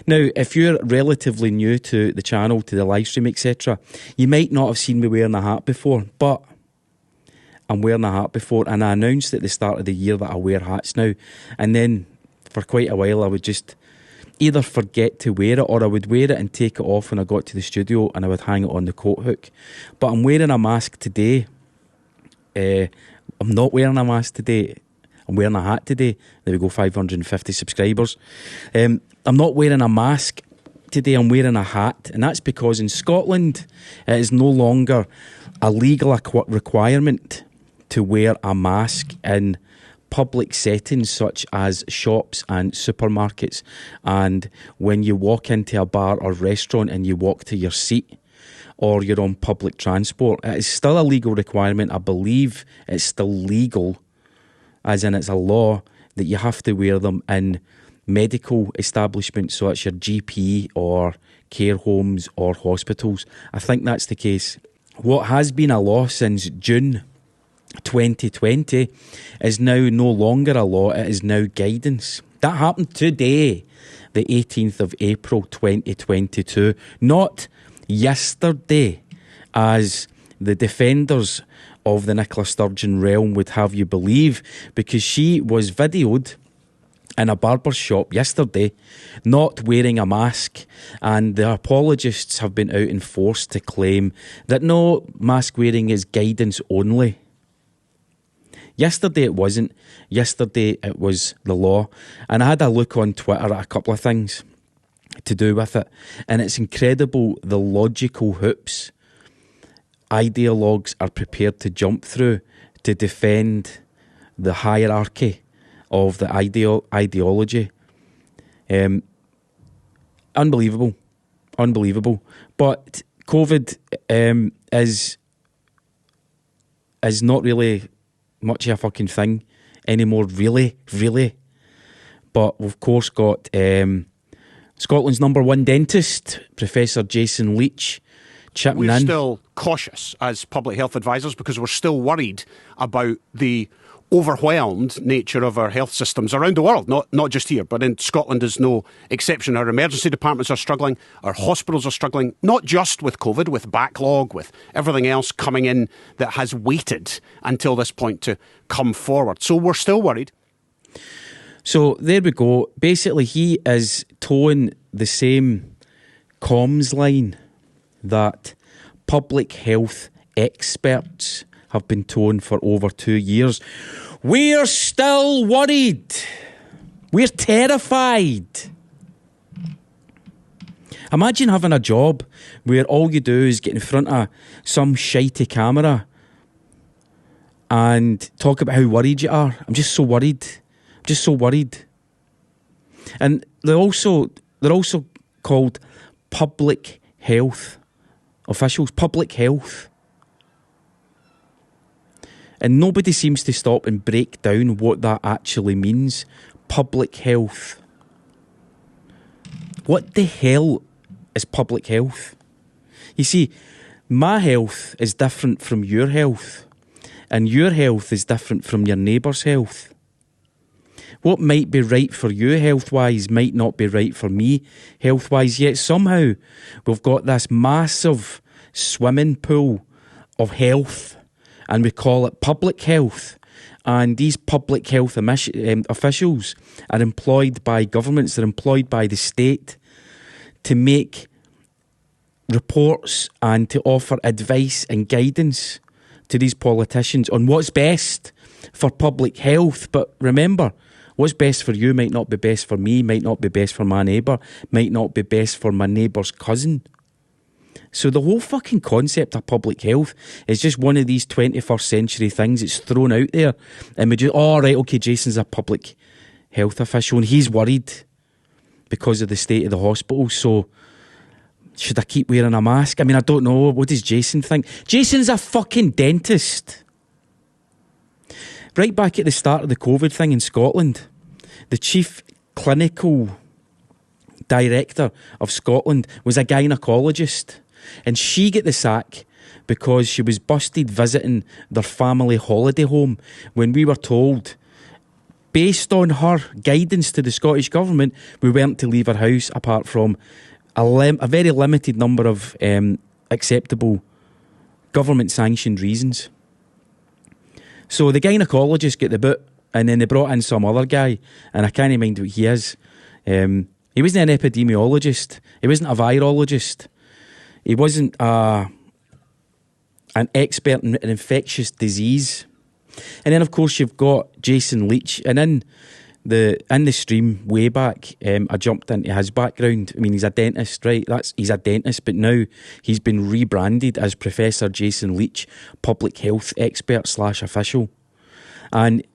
Now, if you're relatively new to the channel, to the live stream, etc., you might not have seen me wearing a hat before, but I'm wearing a hat before, and I announced at the start of the year that I wear hats now, and then for quite a while I would just either forget to wear it, or I would wear it and take it off when I got to the studio, and I would hang it on the coat hook. But I'm wearing a mask today. I'm not wearing a mask today. I'm wearing a hat today. There we go, 550 subscribers. I'm not wearing a mask today, I'm wearing a hat. And that's because in Scotland, it is no longer a legal requirement to wear a mask in public settings such as shops and supermarkets. And when you walk into a bar or restaurant and you walk to your seat, or you're on public transport, it is still a legal requirement. I believe it's still legal, as in it's a law, that you have to wear them in medical establishments, so it's your GP or care homes or hospitals. I think that's the case. What has been a law since June 2020 is now no longer a law, it is now guidance. That happened today, the 18th of April 2022, not yesterday, as the defenders of the Nicola Sturgeon realm would have you believe, because she was videoed in a barber shop yesterday not wearing a mask, and the apologists have been out in force to claim that no, mask wearing is guidance only. Yesterday it wasn't. Yesterday it was the law. And I had a look on Twitter at a couple of things to do with it, and it's incredible the logical hoops ideologues are prepared to jump through to defend the hierarchy of the ideology. Unbelievable. But COVID is not really much of a fucking thing anymore, really. But we've of course got Scotland's number one dentist, Professor Jason Leitch, chipping in. We're still cautious as public health advisors because we're still worried about the overwhelmed nature of our health systems around the world, not just here, but in Scotland is no exception. Our emergency departments are struggling, our hospitals are struggling, not just with COVID, with backlog, with everything else coming in that has waited until this point to come forward. So we're still worried. So there we go. Basically, he is towing the same comms line that public health experts have been towing for over 2 years. We're still worried. We're terrified. Imagine having a job where all you do is get in front of some shitey camera and talk about how worried you are. I'm just so worried. And they're also called public health officials. Public health. And nobody seems to stop and break down what that actually means. Public health. What the hell is public health? You see, my health is different from your health, and your health is different from your neighbour's health. What might be right for you health-wise might not be right for me health-wise, yet somehow we've got this massive swimming pool of health, and we call it public health. And these public health officials are employed by governments, they're employed by the state to make reports and to offer advice and guidance to these politicians on what's best for public health. But remember, what's best for you might not be best for me, might not be best for my neighbour, might not be best for my neighbour's cousin. So the whole fucking concept of public health is just one of these 21st century things that's thrown out there. And we just, okay, Jason's a public health official and he's worried because of the state of the hospital. So should I keep wearing a mask? I mean, I don't know. What does Jason think? Jason's a fucking dentist. Right back at the start of the COVID thing in Scotland, the chief clinical director of Scotland was a gynaecologist, and she got the sack because she was busted visiting their family holiday home when we were told based on her guidance to the Scottish Government, we weren't to leave our house apart from a very limited number of acceptable government-sanctioned reasons. So the gynaecologist got the boot, and then they brought in some other guy, and I can't mind what he is. He wasn't an epidemiologist. He wasn't a virologist. He wasn't an expert in infectious disease. And then, of course, you've got Jason Leitch. And in the stream way back, I jumped into his background. I mean, he's a dentist, right? He's a dentist, but now he's been rebranded as Professor Jason Leitch, public health expert / official. And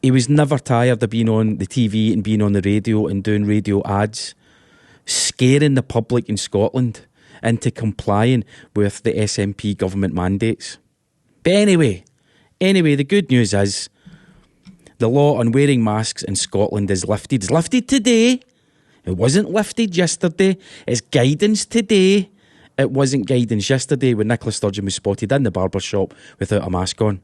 he was never tired of being on the TV and being on the radio and doing radio ads, scaring the public in Scotland into complying with the SNP government mandates. But anyway, the good news is the law on wearing masks in Scotland is lifted. It's lifted today. It wasn't lifted yesterday. It's guidance today. It wasn't guidance yesterday when Nicola Sturgeon was spotted in the barber shop without a mask on.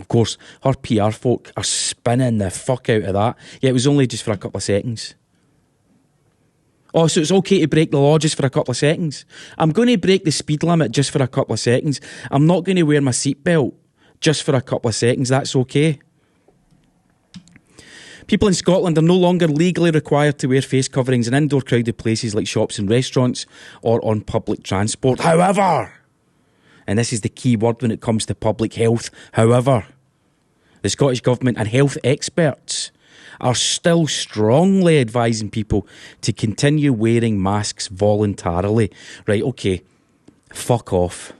Of course, her PR folk are spinning the fuck out of that. Yeah, it was only just for a couple of seconds. Oh, so it's okay to break the law just for a couple of seconds? I'm going to break the speed limit just for a couple of seconds. I'm not going to wear my seatbelt just for a couple of seconds. That's okay. People in Scotland are no longer legally required to wear face coverings in indoor crowded places like shops and restaurants or on public transport. However, and this is the key word when it comes to public health, however, the Scottish Government and health experts are still strongly advising people to continue wearing masks voluntarily. Right, okay, fuck off.